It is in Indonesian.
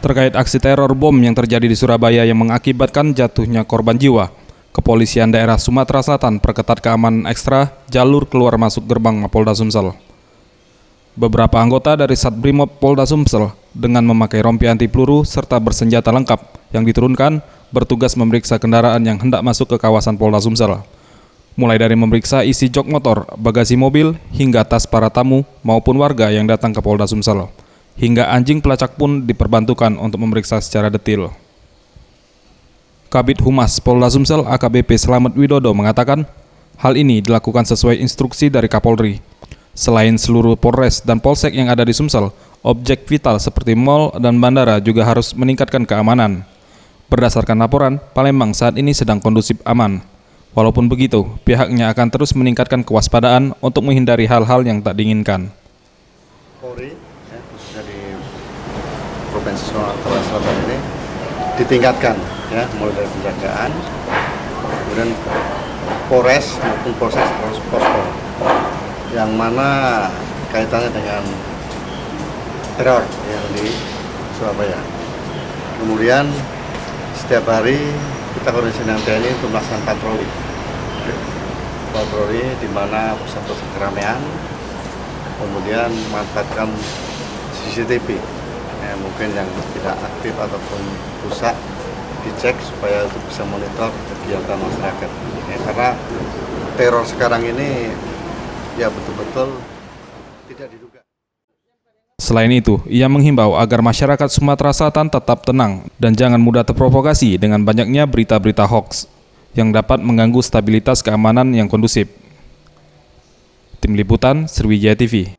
Terkait aksi teror bom yang terjadi di Surabaya yang mengakibatkan jatuhnya korban jiwa, Kepolisian Daerah Sumatera Selatan perketat keamanan ekstra jalur keluar masuk gerbang Mapolda Sumsel. Beberapa anggota dari Satbrimob Polda Sumsel dengan memakai rompi anti peluru serta bersenjata lengkap yang diturunkan bertugas memeriksa kendaraan yang hendak masuk ke kawasan Polda Sumsel. Mulai dari memeriksa isi jok motor, bagasi mobil, hingga tas para tamu maupun warga yang datang ke Polda Sumsel. Hingga anjing pelacak pun diperbantukan untuk memeriksa secara detail. Kabid Humas Polda Sumsel AKBP Slamet Widodo mengatakan, hal ini dilakukan sesuai instruksi dari Kapolri. Selain seluruh Polres dan Polsek yang ada di Sumsel, objek vital seperti mal dan bandara juga harus meningkatkan keamanan. Berdasarkan laporan, Palembang saat ini sedang kondusif aman. Walaupun begitu, pihaknya akan terus meningkatkan kewaspadaan untuk menghindari hal-hal yang tak diinginkan. Polri, khususnya di Provinsi Sumatera Selatan ini ditingkatkan, mulai dari penjagaan, kemudian Polres maupun Polsek terus posko, yang mana kaitannya dengan teror yang di Surabaya. Kemudian setiap hari kita koordinasi dengan TNI untuk melaksanakan patroli di mana pusat-pusat keramaian, kemudian memanfaatkan CCTV mungkin yang tidak aktif ataupun rusak dicek supaya itu bisa monitor kegiatan masyarakat. Karena teror sekarang ini ya betul-betul tidak diduga. Selain itu, ia menghimbau agar masyarakat Sumatera Selatan tetap tenang dan jangan mudah terprovokasi dengan banyaknya berita-berita hoaks yang dapat mengganggu stabilitas keamanan yang kondusif. Tim Liputan Sriwijaya TV.